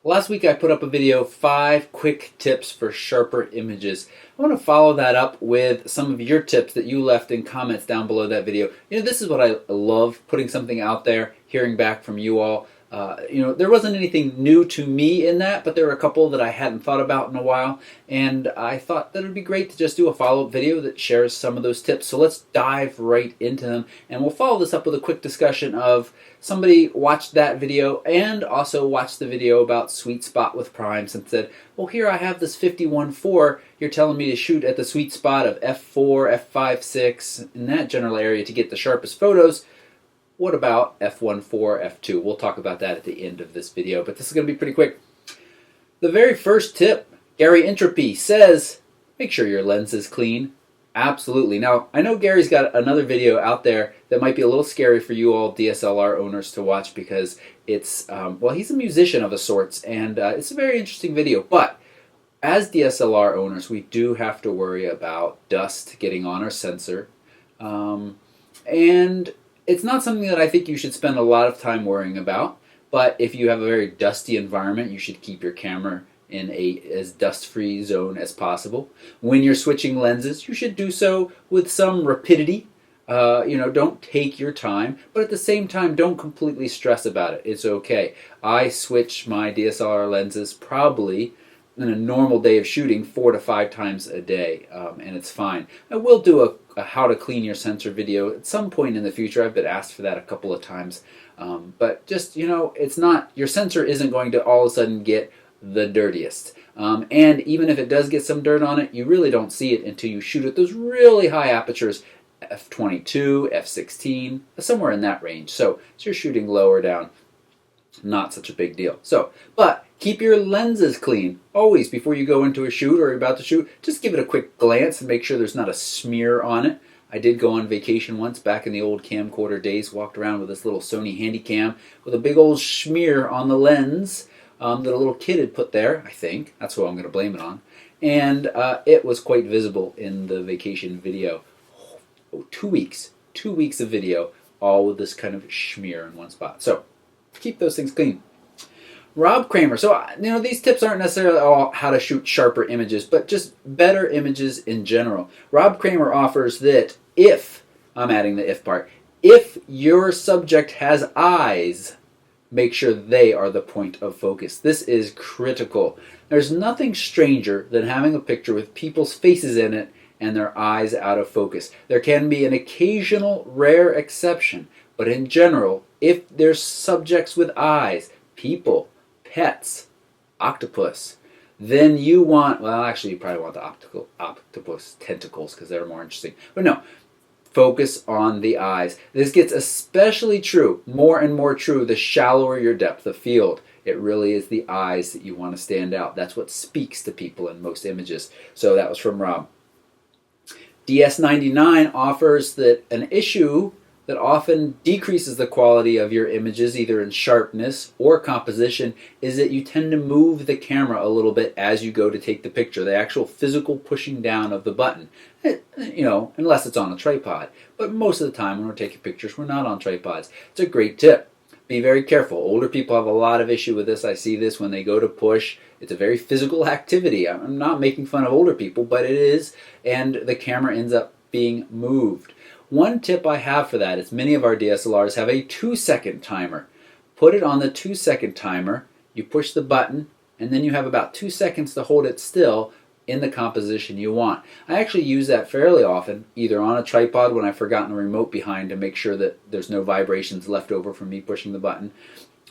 Last week I put up a video, 5 quick tips for sharper images. I want to follow that up with some of your tips that you left in comments down below that video. This is what I love, putting something out there, hearing back from you all. There wasn't anything new to me in that, but there were a couple that I hadn't thought about in a while, and I thought that it would be great to just do a follow-up video that shares some of those tips. So let's dive right into them, and we'll follow this up with a quick discussion of somebody watched that video and also watched the video about sweet spot with primes and said, well, here I have this 51.4, you're telling me to shoot at the sweet spot of f4, f5.6, in that general area to get the sharpest photos. What about f1.4, f2? We'll talk about that at the end of this video, but this is going to be pretty quick. The very first tip, Gary Entropy says, make sure your lens is clean. Absolutely. Now, I know Gary's got another video out there that might be a little scary for you all DSLR owners to watch because it's, he's a musician of a sorts, and it's a very interesting video. But as DSLR owners, we do have to worry about dust getting on our sensor. And it's not something that I think you should spend a lot of time worrying about. But if you have a very dusty environment, you should keep your camera in as dust-free zone as possible. When you're switching lenses, you should do so with some rapidity. Don't take your time, but at the same time, don't completely stress about it. It's okay. I switch my DSLR lenses probably in a normal day of shooting 4 to 5 times a day, and it's fine. I will do a how to clean your sensor video at some point in the future. I've been asked for that a couple of times, but just, it's not, your sensor isn't going to all of a sudden get the dirtiest. And even if it does get some dirt on it, you really don't see it until you shoot at those really high apertures, f22, f16, somewhere in that range. So you're shooting lower down, not such a big deal. But keep your lenses clean. Always, before you go into a shoot or you're about to shoot, just give it a quick glance and make sure there's not a smear on it. I did go on vacation once back in the old camcorder days, walked around with this little Sony Handycam with a big old smear on the lens that a little kid had put there, I think. That's who I'm going to blame it on. And it was quite visible in the vacation video. 2 weeks. 2 weeks of video, all with this kind of smear in one spot. So, keep those things clean. Rob Kramer. So, these tips aren't necessarily all how to shoot sharper images, but just better images in general. Rob Kramer offers that if, I'm adding the if part, if your subject has eyes, make sure they are the point of focus. This is critical. There's nothing stranger than having a picture with people's faces in it and their eyes out of focus. There can be an occasional rare exception, but in general, if there's subjects with eyes, people, pets, octopus, then you want, well, actually you probably want the octopus tentacles because they're more interesting. But no, focus on the eyes. This gets especially true, more and more true, the shallower your depth of field. It really is the eyes that you want to stand out. That's what speaks to people in most images. So that was from Rob. DS99 offers that an issue that often decreases the quality of your images, either in sharpness or composition, is that you tend to move the camera a little bit as you go to take the picture, the actual physical pushing down of the button, unless it's on a tripod. But most of the time when we're taking pictures, we're not on tripods. It's a great tip. Be very careful. Older people have a lot of issue with this. I see this when they go to push. It's a very physical activity. I'm not making fun of older people, but it is, and the camera ends up being moved. One tip I have for that is many of our DSLRs have a 2-second timer. Put it on the 2-second timer, you push the button, and then you have about 2 seconds to hold it still in the composition you want. I actually use that fairly often, either on a tripod when I've forgotten a remote behind to make sure that there's no vibrations left over from me pushing the button,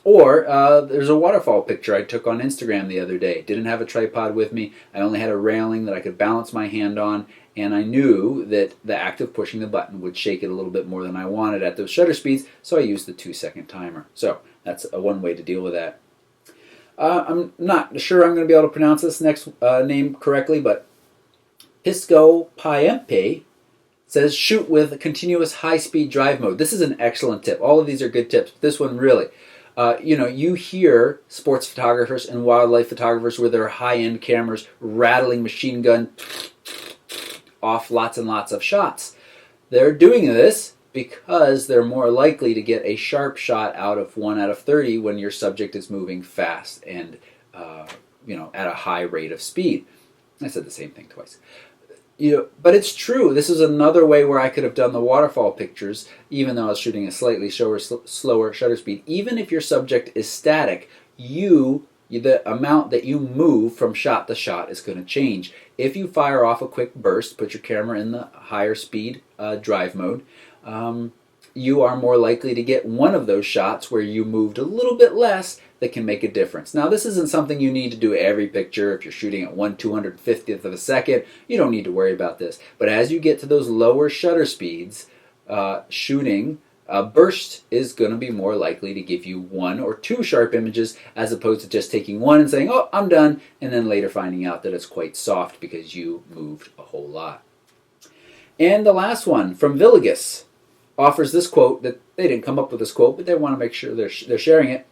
or there's a waterfall picture I took on Instagram the other day. Didn't have a tripod with me. I only had a railing that I could balance my hand on, and I knew that the act of pushing the button would shake it a little bit more than I wanted at those shutter speeds, so I used the 2-second timer. So that's one way to deal with that. I'm not sure I'm going to be able to pronounce this next name correctly, but Pisco Piempe says shoot with a continuous high-speed drive mode. This is an excellent tip. All of these are good tips, but this one really. You hear sports photographers and wildlife photographers with their high-end cameras rattling machine gun off lots and lots of shots. They're doing this because they're more likely to get a sharp shot out of 1 out of 30 when your subject is moving fast and at a high rate of speed. I said the same thing twice. But it's true. This is another way where I could have done the waterfall pictures, even though I was shooting a slightly slower shutter speed. Even if your subject is static, the amount that you move from shot to shot is going to change. If you fire off a quick burst, put your camera in the higher speed drive mode, you are more likely to get one of those shots where you moved a little bit less that can make a difference. Now, this isn't something you need to do every picture. If you're shooting at 1/250th of a second, you don't need to worry about this. But as you get to those lower shutter speeds, shooting a burst is going to be more likely to give you 1 or 2 sharp images, as opposed to just taking one and saying, oh, I'm done, and then later finding out that it's quite soft because you moved a whole lot. And the last one from Villegas offers this quote. That they didn't come up with this quote, but they want to make sure they're sharing it.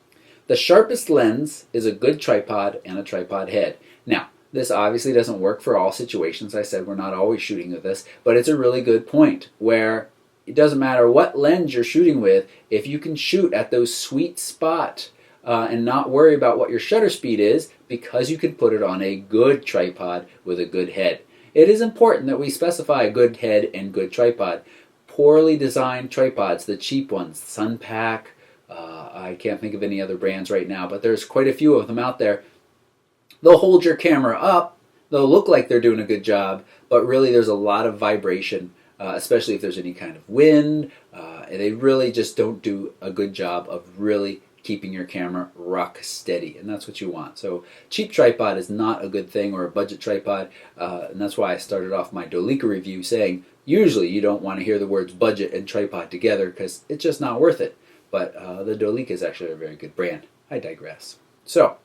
The sharpest lens is a good tripod and a tripod head. Now, this obviously doesn't work for all situations. I said we're not always shooting with this, but it's a really good point where it doesn't matter what lens you're shooting with. If you can shoot at those sweet spot and not worry about what your shutter speed is, because you can put it on a good tripod with a good head. It is important that we specify a good head and good tripod. Poorly designed tripods, the cheap ones, Sunpack, I can't think of any other brands right now, but there's quite a few of them out there. They'll hold your camera up, they'll look like they're doing a good job, but really there's a lot of vibration, especially if there's any kind of wind. They really just don't do a good job of really keeping your camera rock steady, and that's what you want. So cheap tripod is not a good thing, or a budget tripod, and that's why I started off my Dolica review saying usually you don't want to hear the words budget and tripod together because it's just not worth it. But the Dolica is actually a very good brand. I digress. So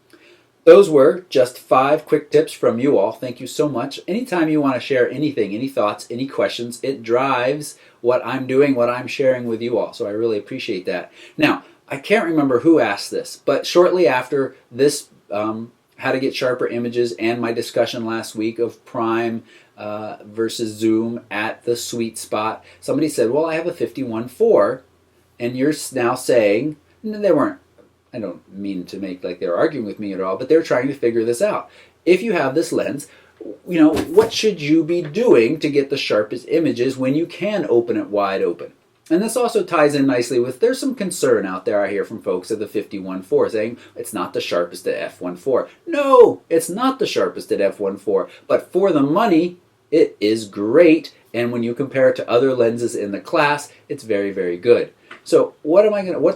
those were just 5 quick tips from you all. Thank you so much. Anytime you want to share anything, any thoughts, any questions, it drives what I'm doing, what I'm sharing with you all. So I really appreciate that. Now, I can't remember who asked this, but shortly after this how to get sharper images and my discussion last week of prime versus zoom at the sweet spot, somebody said, well, I have a 51.4, and you're now saying, they weren't, I don't mean to make like they're arguing with me at all, but they're trying to figure this out. If you have this lens, what should you be doing to get the sharpest images when you can open it wide open? And this also ties in nicely with, there's some concern out there I hear from folks at the 51.4 saying it's not the sharpest at f1.4. No, it's not the sharpest at f1.4, but for the money, it is great. And when you compare it to other lenses in the class, it's very, very good. So what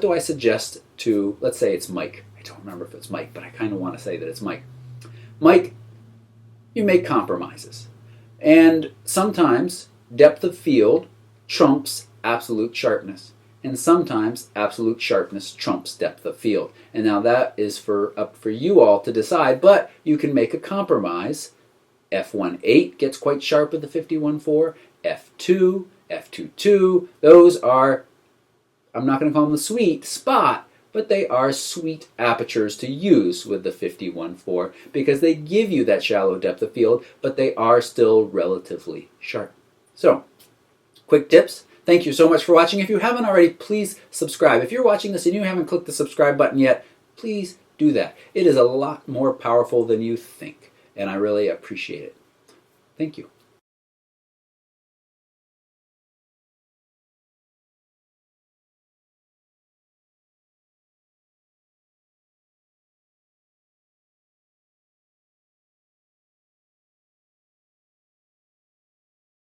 do I suggest to, let's say it's Mike. I don't remember if it's Mike, but I kind of want to say that it's Mike. Mike, you make compromises. And sometimes depth of field trumps absolute sharpness. And sometimes absolute sharpness trumps depth of field. And now that is up for you all to decide, but you can make a compromise. f1.8 gets quite sharp with the 51.4. f2, f2.2, those are, I'm not going to call them the sweet spot, but they are sweet apertures to use with the 51.4 because they give you that shallow depth of field, but they are still relatively sharp. So, quick tips. Thank you so much for watching. If you haven't already, please subscribe. If you're watching this and you haven't clicked the subscribe button yet, please do that. It is a lot more powerful than you think, and I really appreciate it. Thank you.